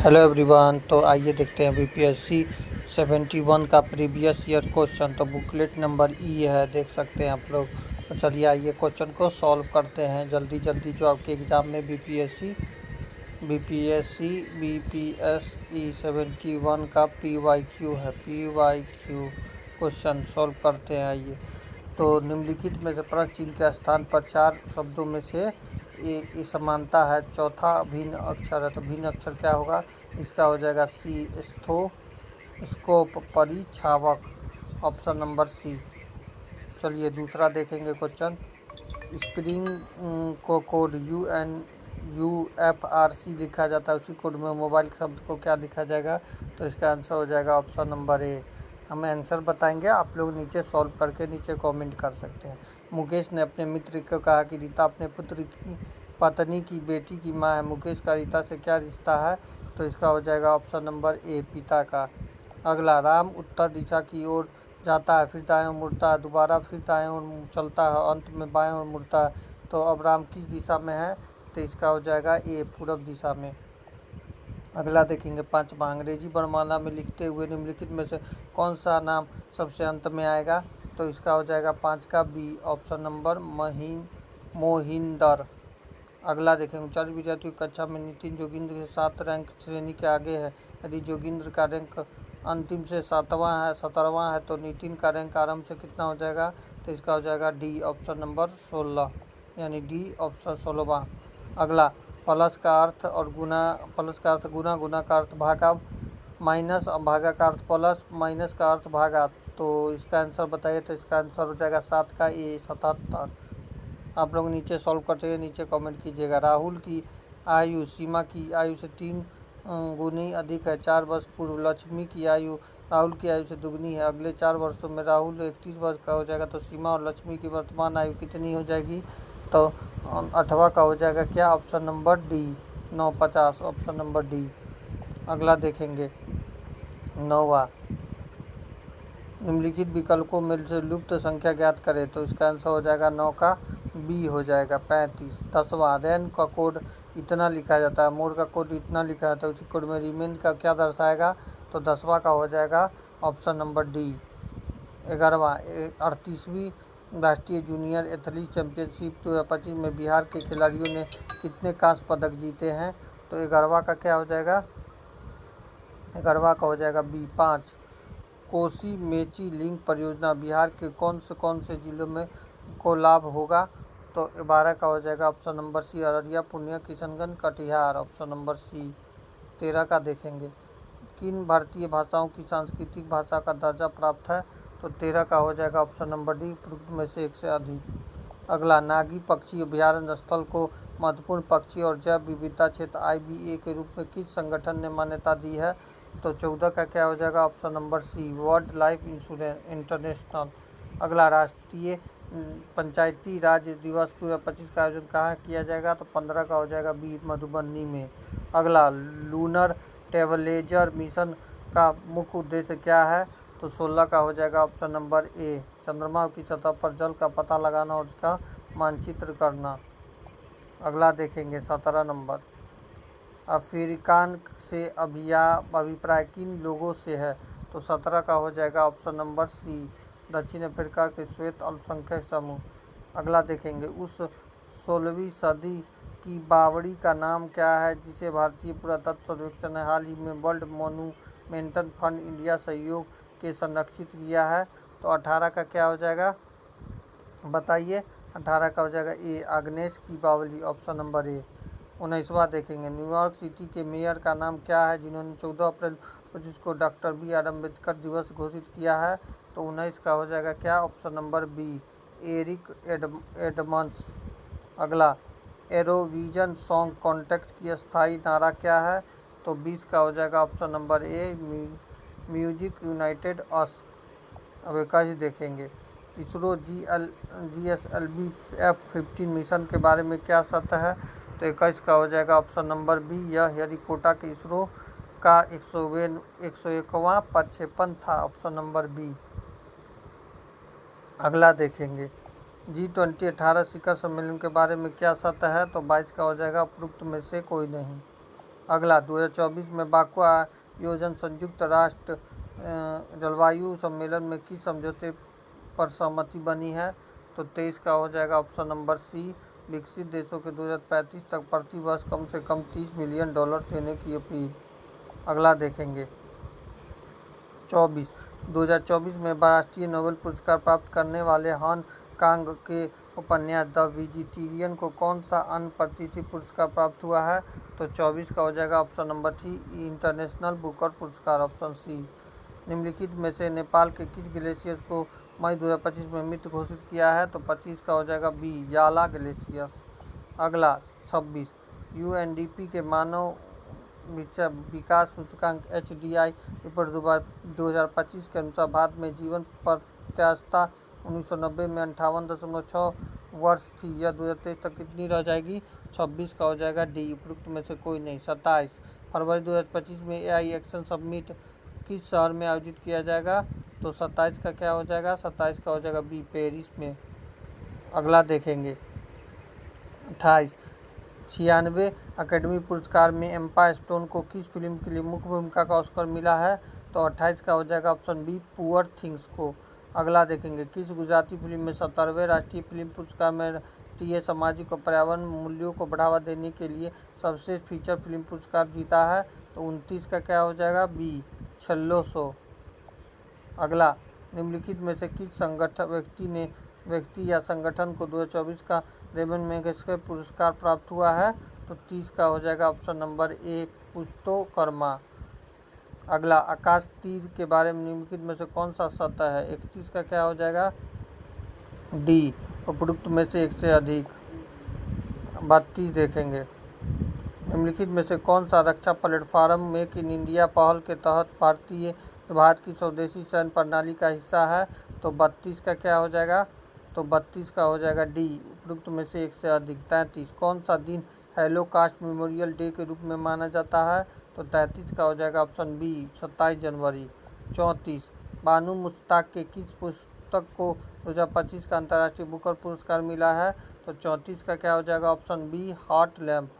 Hello everyone. तो आइए देखते हैं बीपीएससी 71 का प्रीवियस ईयर क्वेश्चन। तो बुकलेट नंबर है, देख सकते हैं आप लोग। तो चलिए आइए क्वेश्चन को सॉल्व करते हैं जल्दी जल्दी। जो आपके एग्ज़ाम में बीपीएससी बीपीएसई 71 का पीवाईक्यू है। पीवाईक्यू क्वेश्चन सॉल्व करते हैं आइए। तो निम्नलिखित में से प्रश्न चिन्ह के स्थान पर चार शब्दों में से ये समानता है। चौथा भिन्न अक्षर है, तो भिन्न अक्षर क्या होगा? इसका हो जाएगा सी, स्कोप, परिछावक, ऑप्शन नंबर सी। चलिए दूसरा देखेंगे क्वेश्चन। स्प्रिंग को कोड UFRC लिखा जाता है, उसी कोड में मोबाइल शब्द को क्या लिखा जाएगा? तो इसका आंसर हो जाएगा ऑप्शन नंबर ए। हमें आंसर बताएंगे, आप लोग नीचे सॉल्व करके नीचे कमेंट कर सकते हैं। मुकेश ने अपने मित्र को कहा कि रीता अपने पुत्र की पत्नी की बेटी की माँ है। मुकेश का रीता से क्या रिश्ता है? तो इसका हो जाएगा ऑप्शन नंबर ए, पिता का। अगला, राम उत्तर दिशा की ओर जाता है, फिर दाएं ओर मुड़ता है, दोबारा फिर दाएं ओर चलता है, अंत में बाएं ओर मुड़ता है। तो अब राम किस दिशा में है? तो इसका हो जाएगा ए, पूर्व दिशा में। अगला देखेंगे पांचवा, अंग्रेजी वर्णमाला में लिखते हुए निम्नलिखित में से कौन सा नाम सबसे अंत में आएगा? तो इसका हो जाएगा 5 का बी, ऑप्शन नंबर मोहिंदर। अगला देखेंगे, 40 विद्यार्थियों की कक्षा में नितिन जोगिंद्र के 7 रैंक श्रेणी के आगे है। यदि जोगिंद्र का रैंक अंतिम से 17वां है तो नितिन का रैंक आरंभ से कितना हो जाएगा? तो इसका हो जाएगा डी, ऑप्शन नंबर 16, यानी डी ऑप्शन 16वां। अगला, प्लस का अर्थ और गुना, प्लस का अर्थ गुना, गुना का अर्थ भागा, माइनस, भागा का अर्थ प्लस, माइनस का अर्थ भागा। तो इसका आंसर बताइए। तो इसका आंसर हो जाएगा 7 का ए, 77। आप लोग नीचे सॉल्व करते हुए नीचे कमेंट कीजिएगा। राहुल की आयु सीमा की आयु से 3 गुनी अधिक है। 4 वर्ष पूर्व लक्ष्मी की आयु राहुल की आयु से दुगनी है। अगले 4 वर्षों में राहुल 31 वर्ष का हो जाएगा। तो सीमा और लक्ष्मी की वर्तमान आयु कितनी हो जाएगी? तो 8वां का हो जाएगा क्या? Option number D, 950, option number D. अगला देखेंगे 9वां, निम्नलिखित विकल्पों में से लुप्त संख्या ज्ञात करें। तो इसका आंसर हो जाएगा 9 का बी, हो जाएगा 35। 10वां, रैन का कोड इतना लिखा जाता है, मोर का कोड इतना लिखा जाता है, उसी कोड में रिमेन का क्या दर्शाएगा? तो 10वां का हो जाएगा ऑप्शन नंबर डी। 11वां, 38वीं राष्ट्रीय जूनियर एथलीट चैंपियनशिप 2025 में बिहार के खिलाड़ियों ने कितने कांस्य पदक जीते हैं? तो 11वां का क्या हो जाएगा? 11वां का हो जाएगा बी, 5। कोसी मेची लिंक परियोजना बिहार के कौन से जिलों में को लाभ होगा? तो 12 का हो जाएगा option number C, Araria, Purnia, Kishanganj, Katihar, option number C. 13 का देखेंगे, किन भारतीय भाषाओं की सांस्कृतिक भाषा का दर्जा प्राप्त है? तो 13 का हो जाएगा ऑप्शन नंबर डी, उपरोक्त में से एक से अधिक। अगला, नागी पक्षी अभयारण्य स्थल को महत्वपूर्ण पक्षी और जैव विविधता क्षेत्र IBA के रूप में किस संगठन ने मान्यता दी है? तो 14 का क्या हो जाएगा? Option number C, world life international. अगला, राष्ट्रीय पंचायती राज दिवस 2025 का आयोजन कहाँ किया जाएगा? तो 15 का हो जाएगा बी, मधुबनी में। अगला, लूनर ट्रैवलेजर मिशन का मुख्य उद्देश्य क्या है? तो 16 का हो जाएगा ऑप्शन नंबर ए, चंद्रमा की सतह पर जल का पता लगाना और उसका मानचित्र करना। अगला देखेंगे 17 नंबर, अफ्रीकान से अभिप्राय किन लोगों से है? तो 17 का हो जाएगा ऑप्शन नंबर सी, दक्षिण अफ्रीका के श्वेत अल्पसंख्यक समूह। अगला देखेंगे, उस 16वीं सदी की बावड़ी का नाम क्या है जिसे भारतीय पुरातत्व सर्वेक्षण ने हाल ही में वर्ल्ड मोन्यूमेंटल फंड इंडिया सहयोग के संरक्षित किया है? तो 18 का क्या हो जाएगा? बताइए। 18 का हो जाएगा ए, आग्नेश की बावली, ऑप्शन नंबर ए। 19वां देखेंगे, न्यूयॉर्क सिटी के मेयर का नाम क्या है जिन्होंने 14 अप्रैल 25 को डॉक्टर BR अम्बेडकर दिवस घोषित किया है? तो 19 का हो जाएगा क्या? Option number B, Eric Edmunds. अगला, एरोविजन सॉन्ग कॉन्टेस्ट की स्थायी नारा क्या है? तो 20 का हो जाएगा option number A, music united us. अब 21 देखेंगे, इसरो GSLV F-15 मिशन के बारे में क्या सत्य है? तो 21 का हो जाएगा ऑप्शन नंबर बी, यह श्रीहरिकोटा के इसरो का 101वां प्रक्षेपण था, ऑप्शन नंबर बी। अगला देखेंगे, G20 18 शिखर सम्मेलन के बारे में क्या सत्य है? तो 22 का हो जाएगा उपरोक्त में से कोई नहीं। अगला 2024 में बाकू आयोजन संयुक्त राष्ट्र जलवायु सम्मेलन में किस समझौते पर सहमति बनी है? तो 23 का हो जाएगा ऑप्शन नंबर सी। विकसित देशों के 2035 तक प्रति वर्ष कम से कम $30 मिलियन देने की अपील। अगला देखेंगे 2024 में राष्ट्रीय नोबेल पुरस्कार प्राप्त करने वाले हान कांग के उपन्यास द वेजिटेरियन को कौन सा अन्य प्रतिष्ठित पुरस्कार प्राप्त हुआ है? तो 24 का हो जाएगा option number C international Booker पुरस्कार, ऑप्शन सी। निम्नलिखित में से नेपाल के किस ग्लेशियर को मई 2025 में मृत घोषित किया है? तो 25 का हो जाएगा बी याला ग्लेशियर। अगला 26 यूएनडीपी के मानव विकास सूचकांक HDI रिपोर्ट 2025 के अनुसार भारत में जीवन प्रत्याशा 1990 में 58.6 वर्ष थी। यह 2023 तक कितनी रह जाएगी? 26 का हो जाएगा डी, उपरोक्त में से कोई नहीं। 27 फरवरी 2025 में AI एक्शन समिट किस शहर में आयोजित किया जाएगा? तो 27 का क्या हो जाएगा? 27 का हो जाएगा बी, पेरिस में। अगला देखेंगे 28 96 अकेडमी पुरस्कार में एम्मा स्टोन को किस फिल्म के लिए मुख्य भूमिका का ऑस्कर मिला है? तो 28 का हो जाएगा ऑप्शन बी पुअर थिंग्स को। अगला देखेंगे किस गुजराती फिल्म में 17वें राष्ट्रीय फिल्म पुरस्कार में राष्ट्रीय सामाजिक और पर्यावरण मूल्यों को बढ़ावा देने के लिए सर्वश्रेष्ठ फीचर फिल्म पुरस्कार जीता है? तो 29 का क्या हो जाएगा? बी छल्लो सो। अगला निम्नलिखित में से किस व्यक्ति या संगठन को 2024 का रेमन मैगसेसे पुरस्कार प्राप्त हुआ है? तो 30 का हो जाएगा ऑप्शन नंबर ए पुष्टोकर्मा। अगला आकाश तीर के बारे में निम्नलिखित में से कौन सा सत्य है? 31 का क्या हो जाएगा? डी, उपरोक्त में से एक से अधिक। 32 देखेंगे निम्नलिखित में से कौन सा रक्षा प्लेटफॉर्म मेक इन इंडिया पहल के तहत भारत की स्वदेशी सैन्य प्रणाली का हिस्सा है? तो 32 का क्या हो जाएगा? तो 32 का हो जाएगा डी, उपरोक्त में से एक से अधिक। 33 कौन सा दिन होलोकॉस्ट मेमोरियल डे के रूप में माना जाता है? तो 33 का हो जाएगा ऑप्शन बी 27 जनवरी। 34 बानू मुश्ताक के किस पुस्तक को 2025 का अंतर्राष्ट्रीय बुकर पुरस्कार मिला है? तो 34 का क्या हो जाएगा? Option be hot lamp.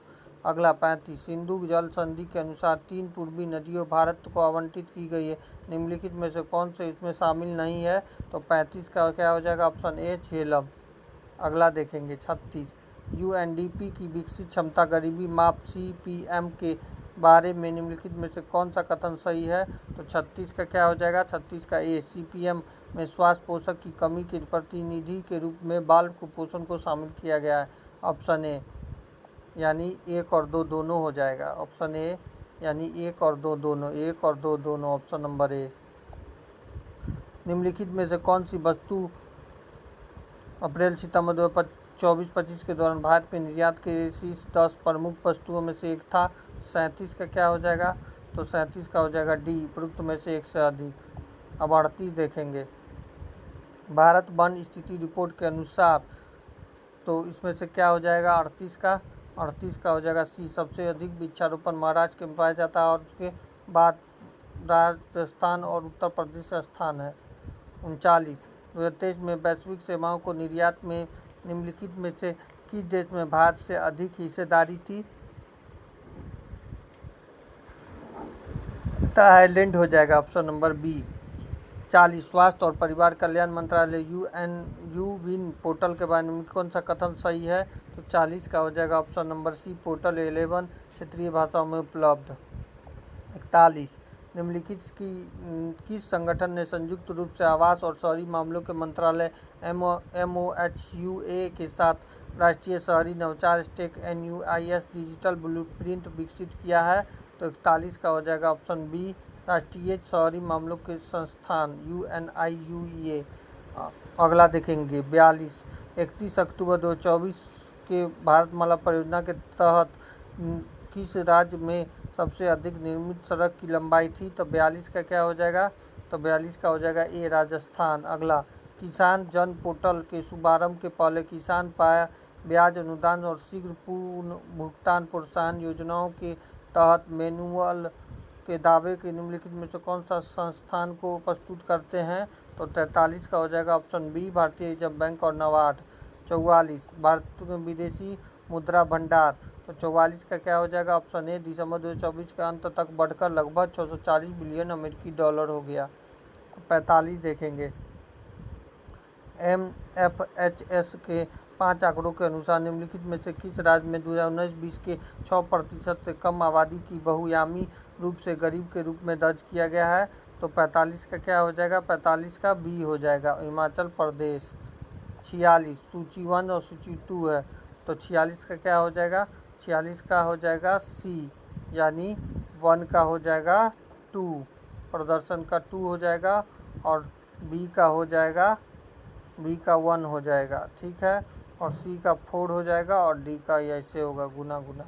अगला 35 सिंधु जल संधि के अनुसार 3 पूर्वी नदियों भारत को आवंटित की गई है। निम्नलिखित में से कौन से इसमें शामिल नहीं है? तो 35 का क्या हो जाएगा? Option A Jhelum. अगला देखेंगे 36 यूएनडीपी की विकसित क्षमता गरीबी माप CPM के बारे में निम्नलिखित में से कौन सा कथन सही है? तो 36 का क्या हो जाएगा? 36 का ए CPM में स्वास्थ्य पोषक की कमी के प्रतिनिधि के रूप में बाल कुपोषण को शामिल किया गया है। ऑप्शन ए यानी 1 और 2 दोनों हो जाएगा। ऑप्शन ए यानी 1 और 2 दोनों, 1 और 2 दोनों, ऑप्शन नंबर ए। निम्नलिखित में से कौन सी वस्तु अप्रैल सितंबर 2024-25 के दौरान भारत में निर्यात के शीर्ष 10 प्रमुख वस्तुओं में से एक था? 37 का क्या हो जाएगा? तो 37 का हो जाएगा डी, उपरोक्त में से एक से अधिक। अब 38 देखेंगे भारत वन स्थिति रिपोर्ट के अनुसार, तो इसमें से क्या हो जाएगा? 38 का हो जाएगा सी, सबसे अधिक वृक्षारोपण महाराष्ट्र में पाया जाता है और उसके बाद राजस्थान और उत्तर प्रदेश का स्थान है। 39 2023 में वैश्विक सेवाओं को निर्यात में निम्नलिखित में से किस देश में भारत से अधिक हिस्सेदारी थी? थाईलैंड हो जाएगा, ऑप्शन नंबर बी। 40 स्वास्थ्य और परिवार कल्याण मंत्रालय यूविन पोर्टल के बारे में कौन सा कथन सही है? तो 40 का हो जाएगा ऑप्शन नंबर सी पोर्टल 11 क्षेत्रीय भाषाओं में उपलब्ध। 41 निम्नलिखित की किस संगठन ने संयुक्त रूप से आवास और शहरी मामलों के मंत्रालय MOHUA के साथ राष्ट्रीय शहरी नवाचार स्टैक NUIS डिजिटल ब्लूप्रिंट विकसित किया है? तो 41 का हो जाएगा ऑप्शन बी राष्ट्रीय शहरी मामलों के संस्थान UNIUEA। अगला देखेंगे 42 31 अक्टूबर 2024 के भारतमाला परियोजना के तहत किस राज्य में सबसे अधिक निर्मित सड़क की लंबाई थी? तो 42 का क्या हो जाएगा? तो 42 का हो जाएगा ए राजस्थान। अगला किसान जन पोर्टल के शुभारंभ के पहले किसान ब्याज अनुदान और शीघ्र पूर्ण भुगतान प्रोत्साहन योजनाओं के तहत मैनुअल के दावे के निम्नलिखित में से कौन सा संस्थान को प्रस्तुत करते हैं? तो 43 का हो जाएगा ऑप्शन बी भारतीय रिजर्व बैंक और नाबार्ड। 44 भारत में विदेशी मुद्रा भंडार। तो 44 का क्या हो जाएगा? ऑप्शन ए दिसंबर 2024 के अंत तक बढ़कर लगभग 640 बिलियन अमेरिकी डॉलर हो गया। 45 देखेंगे, MFHS के 5 आंकड़ों के अनुसार निम्नलिखित में से किस राज्य में 2019-20 के 6% से कम आबादी की बहुआयामी रूप से गरीब के रूप में दर्ज किया गया है? तो 45 का क्या हो जाएगा? 45 का बी हो जाएगा, हिमाचल प्रदेश। 46 सूची 1 और सूची 2 है, तो 46 का क्या हो जाएगा? 46 का हो जाएगा सी, यानी 1 का हो जाएगा 2, प्रदर्शन का 2 हो जाएगा, और बी का हो जाएगा, बी का 1 हो जाएगा, ठीक है, और सी का 4 हो जाएगा, और डी का ऐसे होगा गुना गुना,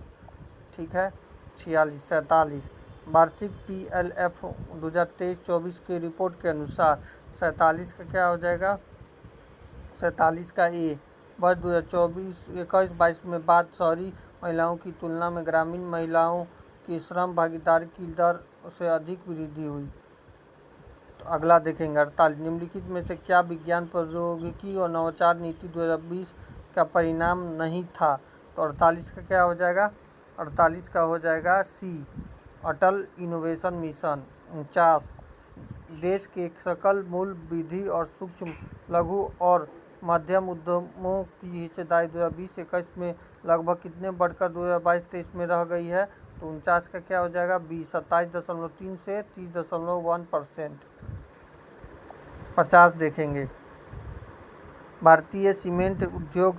ठीक है। 46 47 वार्षिक PLF 2023-24 की रिपोर्ट के अनुसार 47 का क्या हो जाएगा? 47 का ए, वर्ष 2024-21-22 में बाद शहरी महिलाओं की तुलना में ग्रामीण महिलाओं की श्रम भागीदारी की दर से अधिक वृद्धि हुई। तो अगला देखेंगे 48, निम्नलिखित में से क्या विज्ञान प्रौद्योगिकी और नवाचार नीति 2020 का परिणाम नहीं था? तो 48 का क्या हो जाएगा? 48 का हो जाएगा सी, अटल इनोवेशन मिशन। 49, देश के सकल मूल विधि और सूक्ष्म लघु और मध्यम उद्यमों की हिस्सेदारी 2020-21 में लगभग कितने बढ़कर 2022-23 में रह गई है? तो 49 का क्या हो जाएगा? बी, 27.3 से 30.1%। 50 देखेंगे, भारतीय सीमेंट उद्योग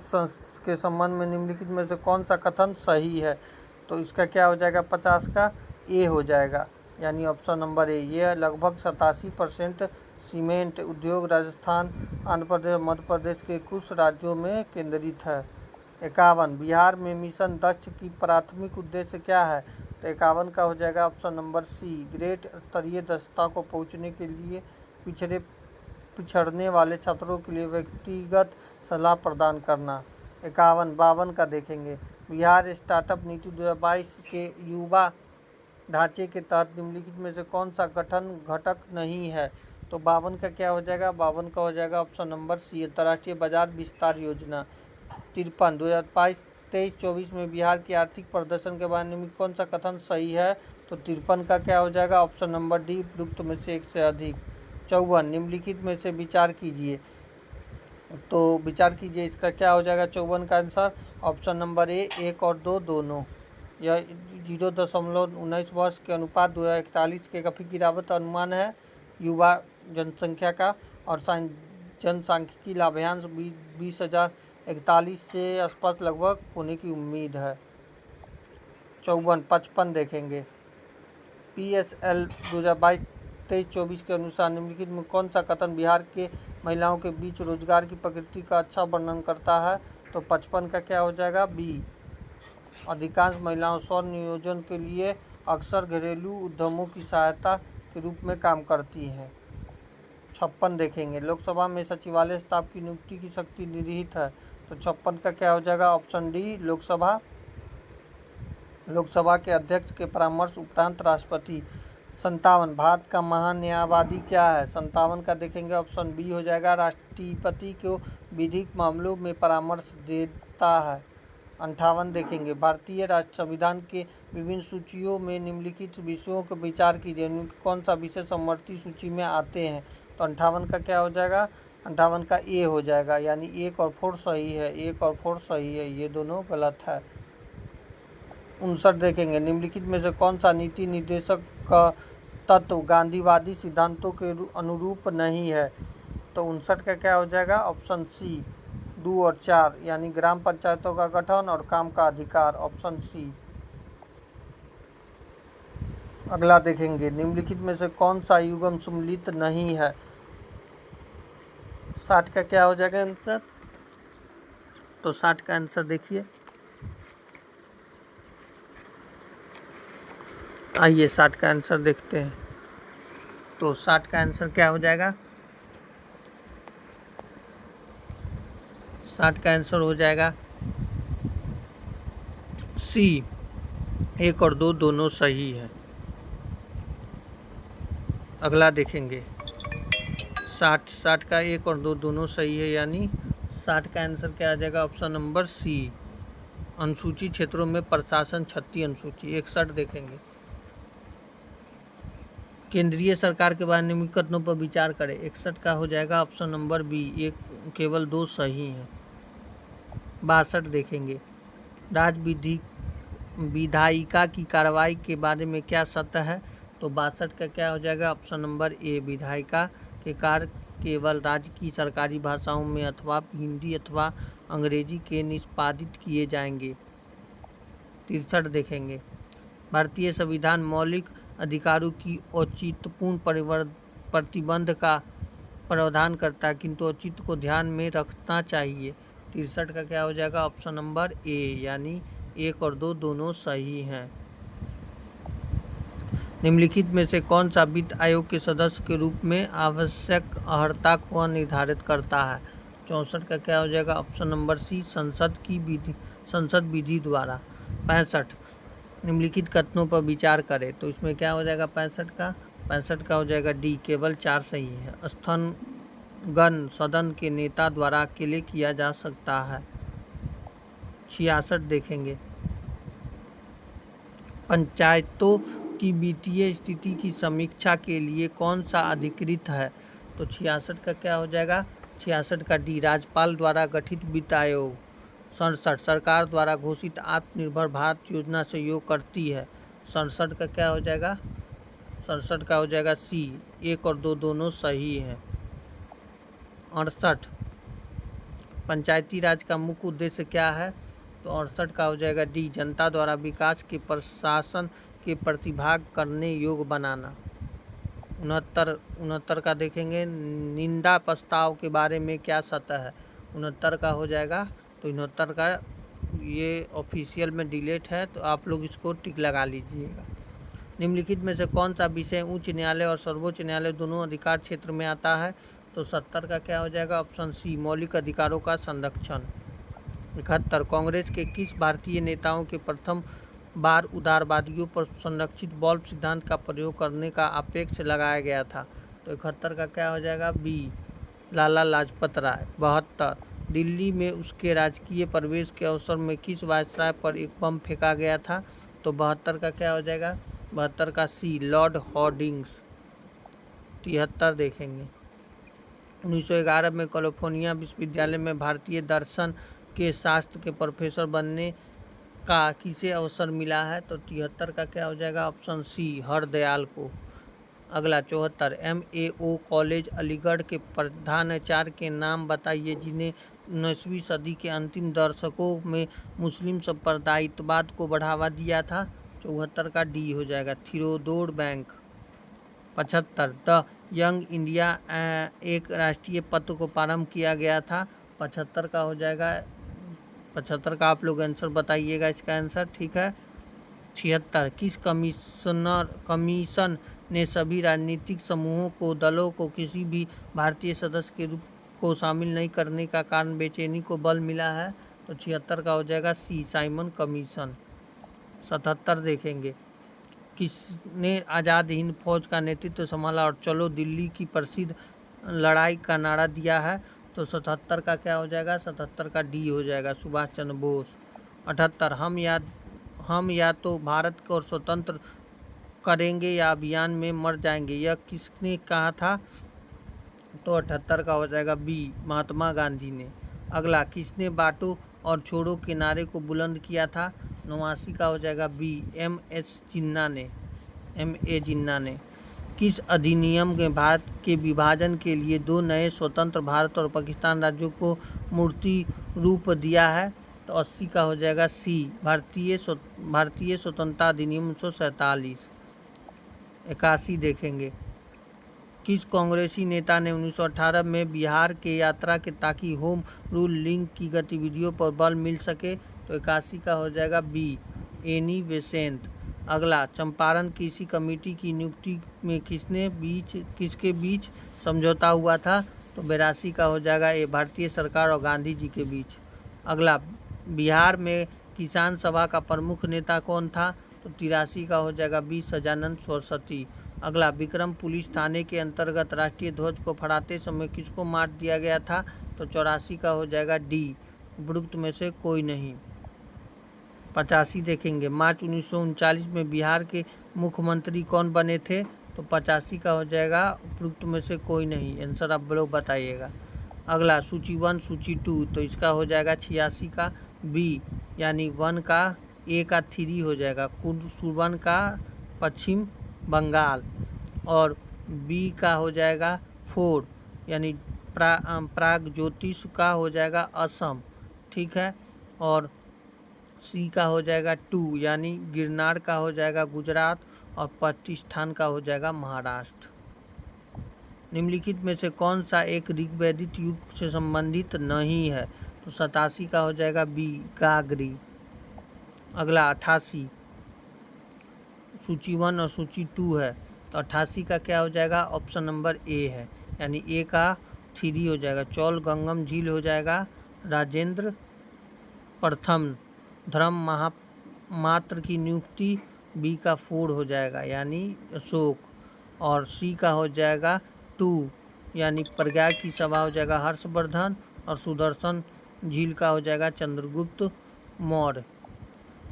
के संबंध में निम्नलिखित में से कौन सा कथन सही है? तो इसका क्या हो जाएगा? 50 का ए हो जाएगा, यानी ऑप्शन नंबर ए। ये लगभग 87% सीमेंट उद्योग राजस्थान, आंध्र प्रदेश, मध्य प्रदेश के कुछ राज्यों में केंद्रित है। 51, बिहार में मिशन दक्ष की प्राथमिक उद्देश्य क्या है? तो 51 का हो जाएगा ऑप्शन नंबर सी, ग्रेड स्तरीय दक्षता को पहुंचने के लिए पिछड़ने वाले छात्रों के लिए व्यक्तिगत सलाह प्रदान करना। 52 का देखेंगे, बिहार स्टार्टअप नीति 2022 के युवा ढांचे के तहत निम्नलिखित में से कौन सा गठन घटक नहीं है? तो 52 का क्या हो जाएगा? 52 का हो जाएगा ऑप्शन नंबर सी, अंतर्राष्ट्रीय बाजार विस्तार योजना। 53, 2023-24 में बिहार की आर्थिक प्रदर्शन के बारे में कौन सा कथन सही है? तो 53 का क्या हो जाएगा? ऑप्शन नंबर डी, उपयुक्त में से एक से अधिक। 54, निम्नलिखित में से विचार कीजिए। तो विचार कीजिए, इसका क्या हो जाएगा? 54 का आंसर ऑप्शन नंबर ए, 1 और 2 दोनों। यह 0.19 वर्ष के अनुपात 2041 के काफ़ी गिरावट अनुमान है युवा जनसंख्या का, और जनसांख्यिकी लाभांश 20,041 से स्पष्ट लगभग होने की उम्मीद है। 55 देखेंगे, PSL 2022-23-24 के अनुसार निम्नलिखित में कौन सा कथन बिहार के महिलाओं के बीच रोजगार की प्रकृति का अच्छा वर्णन करता है? तो 55 का क्या हो जाएगा? बी, अधिकांश महिलाओं स्वनियोजन के लिए अक्सर घरेलू उद्यमों की सहायता के रूप में काम करती हैं। 56 देखेंगे, लोकसभा में सचिवालय स्टाफ की नियुक्ति की शक्ति निहित है। तो 56 का क्या हो जाएगा? ऑप्शन डी, लोकसभा के अध्यक्ष के परामर्श उपरांत राष्ट्रपति। 57, भारत का महान्यायवादी क्या है? 57 का देखेंगे, ऑप्शन बी हो जाएगा, राष्ट्रपति को विधिक मामलों में परामर्श देता है। 58 देखेंगे, भारतीय राष्ट्र संविधान के विभिन्न सूचियों में निम्नलिखित विषयों को विचार कीजिए, कौन सा विषय समवर्ती सूची में आते हैं? तो 58 का क्या हो जाएगा? 58 का ए हो जाएगा, यानी 1 और 4 सही है, 1 और 4 सही है, ये दोनों गलत है। 59 देखेंगे, निम्नलिखित में से कौन सा नीति निर्देशक का तत्व गांधीवादी सिद्धांतों के अनुरूप नहीं है? तो 59 का क्या हो जाएगा? ऑप्शन सी, 2 और 4, यानी ग्राम पंचायतों का गठन और काम का अधिकार, ऑप्शन सी। अगला देखेंगे, निम्नलिखित में से कौन सा युग्म सम्मिलित नहीं है? 60 का क्या हो जाएगा आंसर? तो 60 का आंसर देखिए, आइए 60 का आंसर देखते हैं। तो 60 का आंसर क्या हो जाएगा? 60 का आंसर हो जाएगा सी, 1 और 2 दोनों सही है। अगला देखेंगे, 60 का 1 और 2 दोनों सही है, यानी 60 का आंसर क्या आ जाएगा? ऑप्शन नंबर सी, अनुसूचित क्षेत्रों में प्रशासन 36 अनुसूची। 61 देखेंगे, केंद्रीय सरकार के बाद निम्नलिखित कथनों पर विचार करें। 61 का हो जाएगा ऑप्शन नंबर बी, एक केवल 2 सही हैं। 62 देखेंगे, राज्य विधायिका की कार्रवाई के बारे में क्या सत्य है? तो 62 का क्या हो जाएगा ऑप्शन नंबर ए, विधायिका के कार्य केवल राज्य की सरकारी भाषाओं में अथवा हिंदी अथवा अंग्रेजी के निष्पादित किए जाएंगे। 63 देखेंगे, भारतीय संविधान मौलिक अधिकारों की औचित्यपूर्ण प्रतिबंध का प्रावधान करता है, किंतु औचित्य को ध्यान में रखना चाहिए। 63 का क्या हो जाएगा ऑप्शन नंबर ए, यानी 1 और 2 दोनों सही हैं। निम्नलिखित में से कौन सा वित्त आयोग के सदस्य के रूप में आवश्यक अर्हता को निर्धारित करता है? 64 का क्या हो जाएगा ऑप्शन नंबर सी, संसद विधि द्वारा। 65, निम्नलिखित कथनों पर विचार करें। तो इसमें क्या हो जाएगा 65 का हो जाएगा डी, केवल 4 सही है। स्थगन सदन के नेता द्वारा अकेले किया जा सकता है। 66 देखेंगे, पंचायतों की वित्तीय स्थिति की समीक्षा के लिए कौन सा अधिकृत है? तो 66 का क्या हो जाएगा 66 का डी, राज्यपाल द्वारा गठित वित्त आयोग। 67, सरकार द्वारा घोषित आत्मनिर्भर भारत योजना से सहयोग करती है। 67 का क्या हो जाएगा 67 का हो जाएगा सी, 1 और 2 दोनों सही हैं। 68, पंचायती राज का मुख्य उद्देश्य क्या है? तो 68 का हो जाएगा डी, जनता द्वारा विकास के प्रशासन के प्रतिभाग करने योग्य बनाना। 69 का देखेंगे, निंदा प्रस्ताव के बारे में क्या सत्य है? 69 का हो जाएगा, तो 69 का ये ऑफिशियल में डिलीट है, तो आप लोग इसको टिक लगा लीजिएगा। निम्नलिखित में से कौन सा विषय उच्च न्यायालय और सर्वोच्च न्यायालय दोनों अधिकार क्षेत्र में आता है? तो 70 का क्या हो जाएगा ऑप्शन सी, मौलिक अधिकारों का संरक्षण। 71, कांग्रेस के किस भारतीय नेताओं के प्रथम बार उदारवादियों पर संरक्षित बल्ब सिद्धांत का प्रयोग करने का अपेक्ष लगाया गया था? तो 71 का क्या हो जाएगा बी, लाला लाजपत राय। 72, दिल्ली में उसके राजकीय प्रवेश के अवसर में किस वायसराय पर एक बम फेंका गया था? तो 72 का क्या हो जाएगा 72 का सी, लॉर्ड हॉर्डिंग्स। 73 देखेंगे, 1911 में कैलिफोर्निया विश्वविद्यालय में भारतीय दर्शन के शास्त्र के प्रोफेसर बनने का किसे अवसर मिला है? तो 73 का क्या हो जाएगा ऑप्शन सी, हरदयाल को। अगला 74, MAO कॉलेज अलीगढ़ के प्रधानाचार्य के नाम बताइए जिन्हें 19वीं सदी के अंतिम दशकों में मुस्लिम सांप्रदायिकवाद को बढ़ावा दिया था। 74 का डी हो जाएगा, Theodore bank. 75, the young India एक राष्ट्रीय पत्र को प्रारंभ किया गया था। 75 का हो जाएगा 75 का आप लोग आंसर बताइएगा इसका आंसर, ठीक है। 76, किस कमीशन ने सभी राजनीतिक समूहों को दलों को किसी भी भारतीय सदस्य के रूप को शामिल नहीं करने का कारण बेचैनी को बल मिला है? तो 76 का हो जाएगा सी, साइमन कमीशन। 77 देखेंगे, किसने आज़ाद हिंद फौज का नेतृत्व संभाला और चलो दिल्ली की प्रसिद्ध लड़ाई का नारा दिया है? तो 77 का क्या हो जाएगा 77 का डी हो जाएगा, सुभाष चंद्र बोस। 78, हम या तो भारत को स्वतंत्र करेंगे या अभियान में मर जाएंगे, यह किसने कहा था? तो 78 का हो जाएगा बी, महात्मा गांधी ने। अगला, किसने बांटो और छोड़ो के नारे को बुलंद किया था? 89 का हो जाएगा बी, MA जिन्ना ने। किस अधिनियम ने भारत के विभाजन के लिए 2 नए स्वतंत्र भारत और पाकिस्तान राज्यों को मूर्ति रूप दिया है? तो 80 का हो जाएगा सी, भारतीय स्वतंत्रता अधिनियम 1947। 81 देखेंगे, किस कांग्रेसी नेता ने 1918 में बिहार के यात्रा के ताकि होम रूल लिंक की गतिविधियों पर बल मिल सके? तो 81 का हो जाएगा बी, एनी बेसेंट। अगला, चंपारण कृषि कमेटी की नियुक्ति में किसके बीच समझौता हुआ था? तो 82 का हो जाएगा ए, भारतीय सरकार और गांधी जी के बीच। अगला, बिहार में किसान सभा का प्रमुख नेता कौन था? तो 83 का हो जाएगा बी, सजानंद सरस्वती। अगला, विक्रम पुलिस थाने के अंतर्गत राष्ट्रीय ध्वज को फहराते समय किसको मार दिया गया था? तो 84 का हो जाएगा डी, उपरोक्त में से कोई नहीं। 85 देखेंगे, मार्च 1939 में बिहार के मुख्यमंत्री कौन बने थे? तो 85 का हो जाएगा उपरोक्त में से कोई नहीं। आंसर आप लोग बताइएगा। अगला सूची 1 सूची 2, तो इसका हो जाएगा 86 का बी, यानी 1 का ए का 3 हो जाएगा, कुर्सुवन का पश्चिम बंगाल, और बी का हो जाएगा 4, यानी प्राग ज्योतिष का हो जाएगा असम, ठीक है, और सी का हो जाएगा 2, यानी गिरनार का हो जाएगा गुजरात, और प्रतिष्ठान का हो जाएगा महाराष्ट्र। निम्नलिखित में से कौन सा एक ऋग्वैदिक युग से संबंधित नहीं है? तो 87 का हो जाएगा बी, गागरी। अगला 88, सूची 1 और सूची 2 है, तो 88 का क्या हो जाएगा? ऑप्शन नंबर ए है, यानी ए का 3 हो जाएगा। चौल गंगम झील हो जाएगा राजेंद्र प्रथम धर्म महामात्र की नियुक्ति, बी का 4 हो जाएगा, यानी अशोक, और सी का हो जाएगा 2, यानी प्रज्ञा की सभा हो जाएगा हर्षवर्धन, और सुदर्शन झील का हो जाएगा चंद्रगुप्त मौर्य।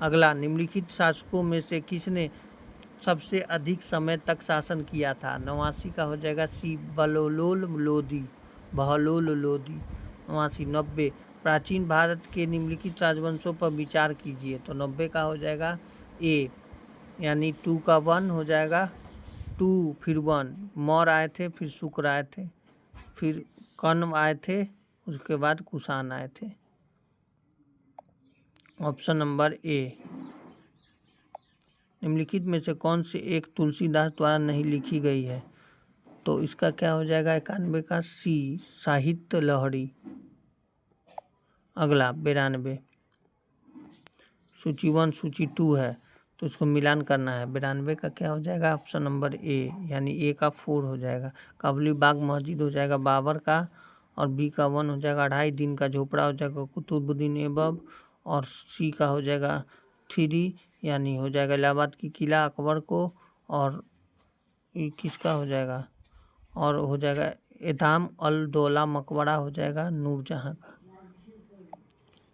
अगला, निम्नलिखित शासकों में से किसने सबसे अधिक समय तक शासन किया था? 89 का हो जाएगा सी, बहलोल लोदी, 89। 90, प्राचीन भारत के निम्नलिखित राजवंशों पर विचार कीजिए, तो 90 का हो जाएगा ए, यानी 2 का 1 हो जाएगा, 2 फिर 1, मौर्य आए थे, फिर शुक्र आए थे, फिर कण्व आए थे, उसके बाद कुषाण आए थे। ऑप्शन नंबर ए। निम्नलिखित में से कौन सी एक तुलसीदास द्वारा नहीं लिखी गई है? तो इसका क्या हो जाएगा? 91 का सी, साहित्य लहरी। अगला 92, सूची 1 सूची 2 है, तो इसको मिलान करना है। 92 का क्या हो जाएगा? ऑप्शन नंबर ए, यानी ए का 4 हो जाएगा। काबुली बाग मस्जिद हो जाएगा बाबर का, और बी का 1 हो जाएगा 2.5 दिन का झोपड़ा हो जाएगा कुतुबुद्दीन ऐबक, और सी का हो जाएगा 3, यानी हो जाएगा इलाहाबाद की किला अकबर को, और किसका हो जाएगा, और हो जाएगा एदाम अल दौला मकबरा हो जाएगा नूरजहाँ का।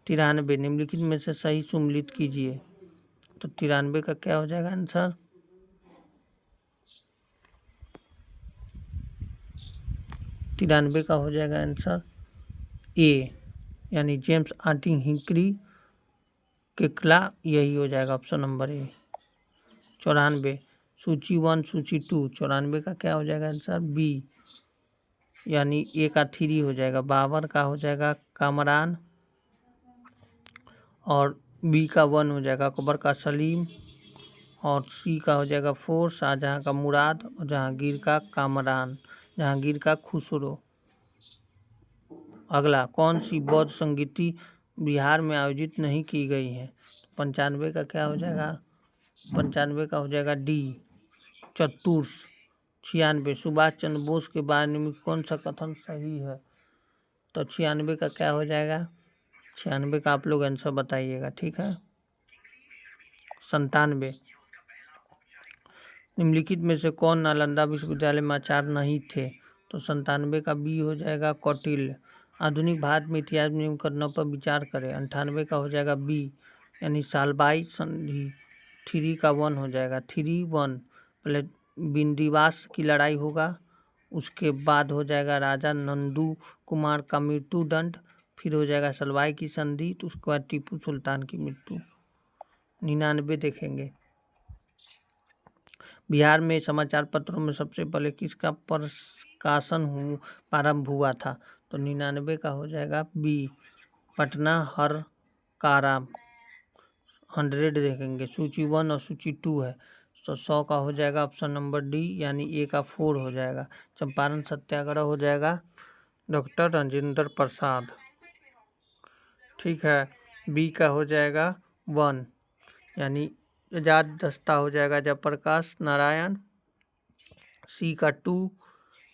93, निम्नलिखित में से सही सुमेलित कीजिए, तो 93 का क्या हो जाएगा आंसर? 93 का हो जाएगा आंसर ए, यानी जेम्स आर्टिंग हिंकरी केकला, यही हो जाएगा ऑप्शन नंबर ए। 94, सूची 1 सूची 2, 94 का क्या हो जाएगा आंसर? बी, यानी ए का 3 हो जाएगा। बाबर का हो जाएगा कामरान, और बी का 1 हो जाएगा अकबर का सलीम, और सी का हो जाएगा 4, शाहजहाँ का मुराद, और जहांगीर का कामरान, जहांगीर का खुसरो। अगला, कौन सी बौद्ध संगीति बिहार में आयोजित नहीं की गई है? 95 का क्या हो जाएगा? 95 का हो जाएगा डी, चतुर्स। 96, सुभाष चंद्र बोस के बारे में कौन सा कथन सही है? तो 96 का क्या हो जाएगा? 96 का आप लोग आंसर बताइएगा, ठीक है। 97, निम्नलिखित में से कौन नालंदा विश्वविद्यालय में आचार्य नहीं थे? तो 97 का बी हो जाएगा कौटिल्य। आधुनिक भारत में इतिहास में नियम करने पर विचार करें, 98 का हो जाएगा बी, यानी सालबाई संधि। 3 का 1 हो जाएगा, 3 1, पहले बिंदीवास की लड़ाई होगा, उसके बाद हो जाएगा राजा नंदू कुमार का मृत्यु दंड, फिर हो जाएगा सलवाई की संधि, तो उसके बाद टीपू सुल्तान की मृत्यु। 99 देखेंगे, बिहार में समाचार पत्रों में सबसे पहले किसका प्रकाशन प्रारंभ हुआ था? तो 99 का हो जाएगा बी, पटना हर कारा। 100 देखेंगे, सूची 1 और सूची 2 है, तो 100 का हो जाएगा ऑप्शन नंबर डी, यानी ए का 4 हो जाएगा। चंपारण सत्याग्रह हो जाएगा डॉक्टर राजेंद्र प्रसाद, ठीक है। बी का हो जाएगा 1, यानी आजाद दस्ता हो जाएगा जयप्रकाश नारायण। सी का 2,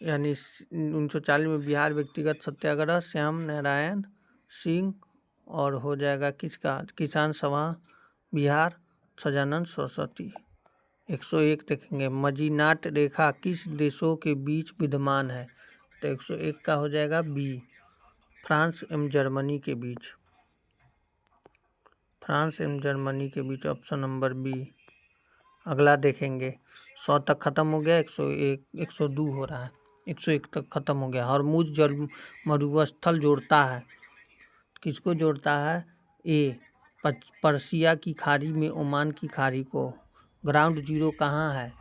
यानी 1940 में बिहार व्यक्तिगत सत्याग्रह श्याम नारायण सिंह, और हो जाएगा किसका? किसान सभा बिहार सजानंद सरस्वती। 101 देखेंगे, मजीनाट रेखा किस देशों के बीच विद्यमान है? तो 101 का हो जाएगा बी, फ्रांस एवं जर्मनी के बीच। फ्रांस एवं जर्मनी के बीच, ऑप्शन नंबर बी। अगला देखेंगे, 100 तक खत्म हो गया, 101 102 हो रहा है, 101 तक खत्म हो गया। हॉर्मुज जल मरुस्थल जोड़ता है, किसको जोड़ता है? ए पर्सिया की खाड़ी में ओमान की खाड़ी को। ग्राउंड जीरो कहाँ है?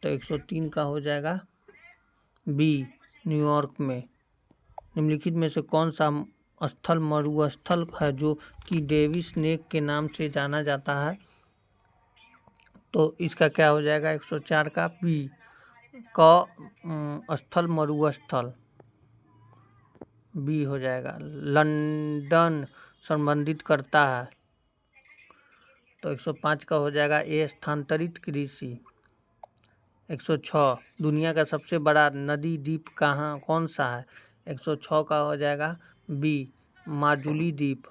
तो 103 का हो जाएगा बी, न्यूयॉर्क में। निम्नलिखित में से कौन सा स्थल मरुस्थल है जो कि डेविस नेक के नाम से जाना जाता है? तो इसका क्या हो जाएगा? 104 का बी, क स्थल मरुस्थल, बी हो जाएगा। लंदन संबंधित करता है, तो 105 का हो जाएगा ए, स्थानांतरित कृषि। 106, दुनिया का सबसे बड़ा नदी द्वीप कौन सा है? 106 का हो जाएगा बी, माजुली द्वीप।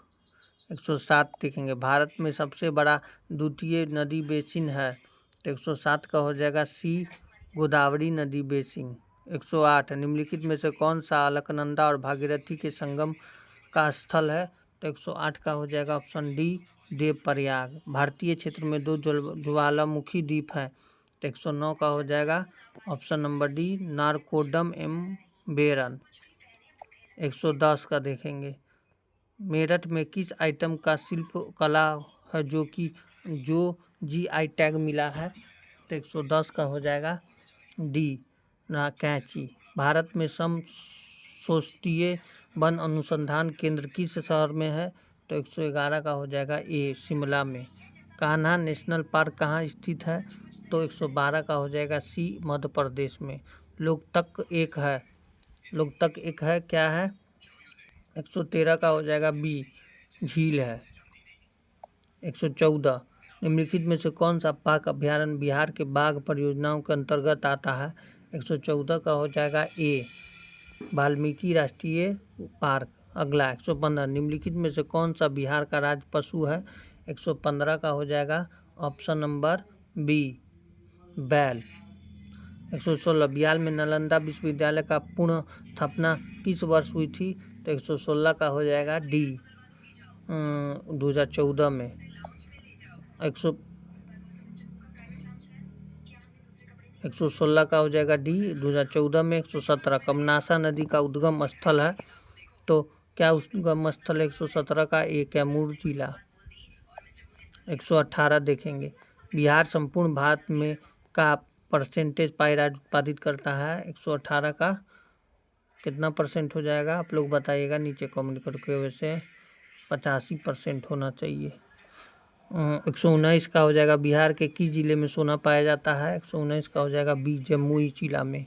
107 देखेंगे, भारत में सबसे बड़ा द्वितीय नदी बेसिन है, तो 107 का हो जाएगा सी, गोदावरी नदी बेसिन। 108, निम्नलिखित में से कौन सा अलकनंदा और भागीरथी के संगम का स्थल है? तो 108 का हो जाएगा ऑप्शन डी, देवप्रयाग। भारतीय क्षेत्र में 2 ज्वालामुखी द्वीप हैं, तो 109 का हो जाएगा ऑप्शन नंबर डी, नारकोडम एवं बेरन। 110 का देखेंगे, मेरठ में किस आइटम का शिल्प कला है जो जीआई टैग मिला है? तो 110 का हो जाएगा डी, कैंची। भारत में समशीतोष्णीय वन अनुसंधान केंद्र किस शहर में है? तो 111 का हो जाएगा ए, शिमला में। कान्हा नेशनल पार्क कहाँ स्थित है? तो 112 का हो जाएगा सी, मध्य प्रदेश में। लोकतक एक है, क्या है? 113 का हो जाएगा बी, झील है। 114, निम्नलिखित में से कौन सा पार्क अभ्यारण्य बिहार के बाघ परियोजनाओं के अंतर्गत आता है? 114 का हो जाएगा ए, वाल्मीकि राष्ट्रीय पार्क। अगला 115, निम्नलिखित में से कौन सा बिहार का राज्य पशु है? 115 का हो जाएगा ऑप्शन नंबर बी, बैल। 116, बिहार में नालंदा विश्वविद्यालय का पुनः स्थापना किस वर्ष हुई थी? तो 116 का हो जाएगा डी, 2014 में। 116 का हो जाएगा डी, 2014 में। 117, कमनासा नदी का उद्गम स्थल है, तो क्या उद्गम स्थल है 117 का? ए, कैमूर जिला। 118 देखेंगे, बिहार संपूर्ण भारत में का परसेंटेज पायराज उत्पादित करता है? 118 का कितना परसेंट हो जाएगा? आप लोग बताइएगा नीचे कमेंट करके। वैसे 85% होना चाहिए। 119 का हो जाएगा, बिहार के किस जिले में सोना पाया जाता है? 119 का हो जाएगा बी, जमुई जिला में।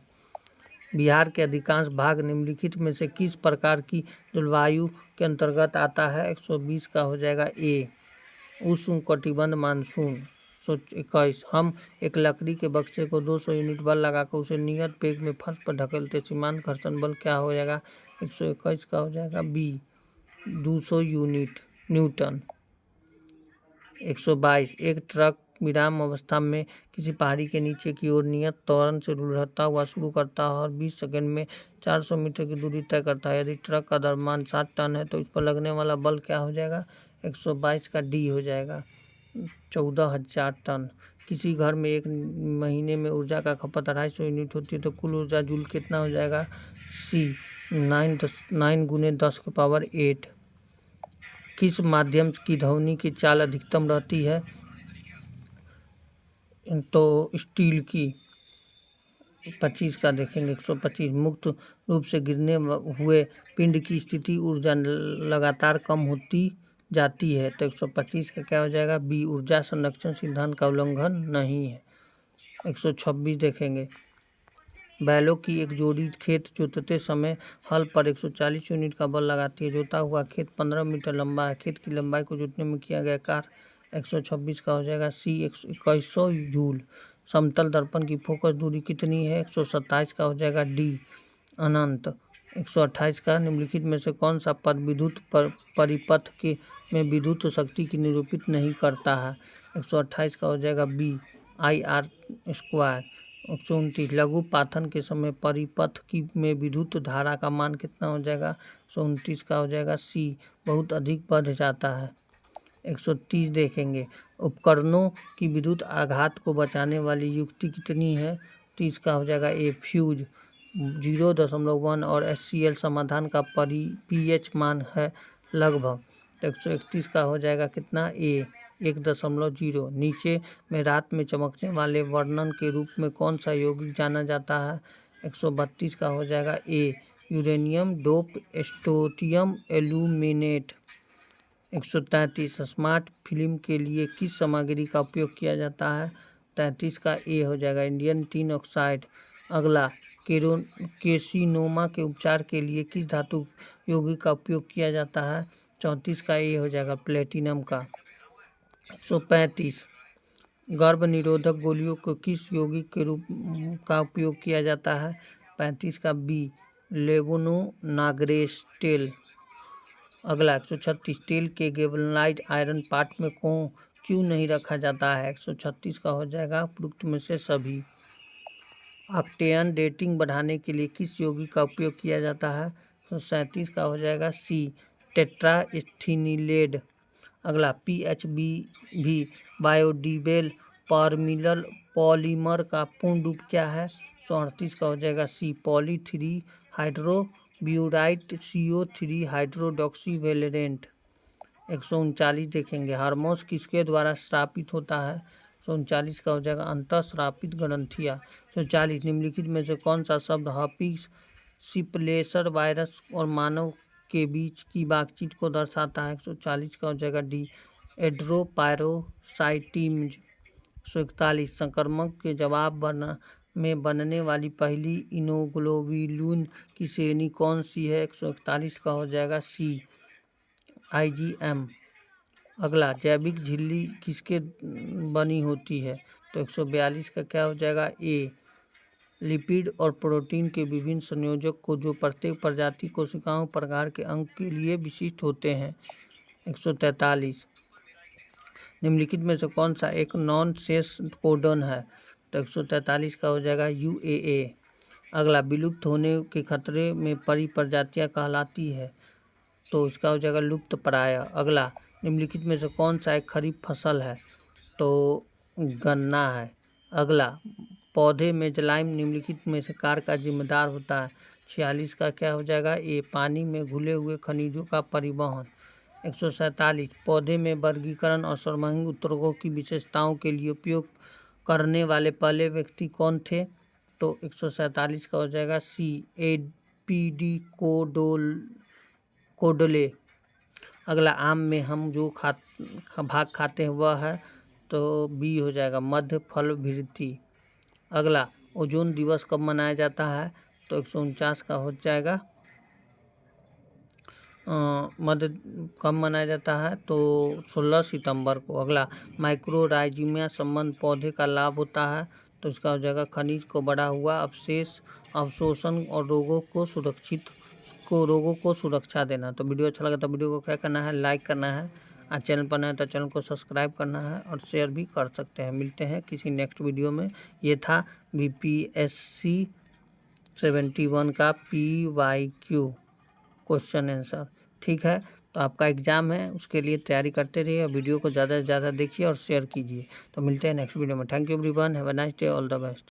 बिहार के अधिकांश भाग निम्नलिखित में से किस प्रकार की जलवायु के अंतर्गत आता है? 120 का हो जाएगा ए, उष्णकटिबंध मानसून। 121, हम एक लकड़ी के बक्से को 200 यूनिट बल लगाकर उसे नियत वेग में फर्श पर ढकेलते, सीमांत घर्षण बल क्या हो जाएगा? 121 का हो जाएगा बी, 200 न्यूटन। 122, एक ट्रक विराम अवस्था में किसी पहाड़ी के नीचे की ओर नियत त्वरण से लुढ़कता हुआ शुरू करता है और 20 सेकंड में 400 मीटर की दूरी तय करता है। यदि ट्रक का द्रव्यमान 60 टन है तो इस पर लगने वाला बल क्या हो जाएगा? 122 का डी हो जाएगा, 14,000 टन। किसी घर में एक महीने में ऊर्जा का खपत 250 यूनिट होती है, तो कुल ऊर्जा जूल कितना हो जाएगा? सी, 9 गुने 10 की पावर 8। किस माध्यम की ध्वनि की चाल अधिकतम रहती है? तो स्टील की। 25 का देखेंगे, 125, मुक्त रूप से गिरने हुए पिंड की स्थिति ऊर्जा लगातार कम होती जाती है, तो 125 का क्या हो जाएगा? बी, ऊर्जा संरक्षण सिद्धांत का उल्लंघन नहीं है। 126 देखेंगे, बैलों की एक जोड़ी खेत जोतते समय हल पर 140 यूनिट का बल लगाती है। जोता हुआ खेत 15 मीटर लंबा है, खेत की लंबाई को जोतने में किया गया कार्य 126 का हो जाएगा सी, 2100 जूल। समतल दर्पण की फोकस दूरी कितनी है? 127 का हो जाएगा डी, अनंत। 128 का, निम्नलिखित में से कौन सा पद विद्युत परिपथ के में विद्युत शक्ति की निरूपित नहीं करता है? 128 का हो जाएगा बी, IR²। 129, लघु पाथन के समय परिपथ की में विद्युत धारा का मान कितना हो जाएगा? 129 का हो जाएगा सी, बहुत अधिक बढ़ जाता है। 130 देखेंगे। उपकरणों की विद्युत आघात को बचाने वाली युक्ति कितनी है? 30 का हो जाएगा ए फ्यूज 0.1 और HCl समाधान का pH मान है लगभग। तो 131 का हो जाएगा कितना? ए 1.0। नीचे में रात में चमकने वाले वर्णन के रूप में कौन सा यौगिक जाना जाता है? 132 का हो जाएगा A uranium dope strontium aluminate. 133 smart film के लिए किस सामग्री का उपयोग किया जाता है? 33 का ए हो जाएगा इंडियम टिन ऑक्साइड। अगला केसिनोमा के उपचार के लिए किस धातु यौगिक का उपयोग किया जाता है? 34 का ए हो जाएगा प्लेटिनम का। 135 गर्भ निरोधक गोलियों को किस यौगिक के रूप का उपयोग किया जाता है? 35 का बी लेवोनोनाग्रेस्टेल। अगला 136 तेल के गेल्वेनाइज्ड आयरन पार्ट में क्यों नहीं रखा जाता है? 136 का हो जाएगा उपरोक्त में से सभी। ऑक्टेन रेटिंग बढ़ाने के लिए किस यौगिक का उपयोग किया जाता है? 137 का हो जाएगा सी टेट्राएथिलीन। अगला PHB बायोडिग्रेडेबल पॉलीमर का पूर्ण रूप क्या है? 138 का हो जाएगा सी पॉली3 हाइड्रोब्यूराइट CO3 हाइड्रोडॉक्सी वैलेंट। 139 देखेंगे हार्मोन्स किसके द्वारा स्रापित होता है? 139 का हो जाएगा अंतःस्रापित ग्रंथियाँ। 140 निम्नलिखित में से कौन सा शब्द हर्पीस सिप्लेसर वायरस और मानव के बीच की बातचीत को दर्शाता है? 140 का हो जाएगा डी एड्रोपायरोसाइटिज्म। 141 संक्रमण के जवाब में बनने वाली पहली इम्यूनोग्लोबुलिन की श्रेणी कौन सी है? 141 का हो जाएगा सी IgM। अगला जैविक झिल्ली किसके बनी होती है? तो 142 का क्या हो जाएगा ए लिपिड और प्रोटीन के विभिन्न संयोजक को जो प्रत्येक प्रजाति कोशिकाओं प्रकार के अंग के लिए विशिष्ट होते हैं। 143 निम्नलिखित में से कौन सा एक नॉन सेस कोडन है? तो 143 का हो जाएगा UAA। अगला विलुप्त होने के खतरे में पड़ी प्रजातियां कहलाती है? तो इसका हो जाएगा लुप्त प्राय। अगला निम्नलिखित में से कौन सा एक खरीफ फसल है? तो गन्ना है। अगला पौधे में जलाइम निम्नलिखित में से कार्य का जिम्मेदार होता है? 46 का क्या हो जाएगा ए पानी में घुले हुए खनिजों का परिवहन। 147 पौधे में वर्गीकरण और सर्वसम्मत उत्तकों की विशेषताओं के लिए उपयोग करने वाले पहले व्यक्ति कौन थे? तो 147 का हो जाएगा सी APD कोडले। अगला आम में हम जो भाग खाते हैं वह है? तो बी हो जाएगा मध्य फलवृद्धि। अगला ओजोन दिवस कब मनाया जाता है? तो 149 का हो जाएगा मध्य कब मनाया जाता है? तो 16 सितंबर को। अगला माइक्रोराइजिया संबंध पौधे का लाभ होता है? तो इसका हो जाएगा खनिज को बढ़ा हुआ अवशोषण और रोगों को सुरक्षा देना। तो वीडियो अच्छा लगा तो वीडियो को क्या करना है? लाइक करना है। और चैनल पर नया है तो चैनल को सब्सक्राइब करना है और शेयर भी कर सकते हैं। मिलते हैं किसी नेक्स्ट वीडियो में। ये था BPSC 71 का PYQ क्वेश्चन आंसर। ठीक है, तो आपका एग्ज़ाम है, उसके लिए तैयारी करते रहिए और वीडियो को ज़्यादा से ज़्यादा देखिए और शेयर कीजिए। तो मिलते हैं नेक्स्ट वीडियो में। Thank you everyone, have a nice day, all the best.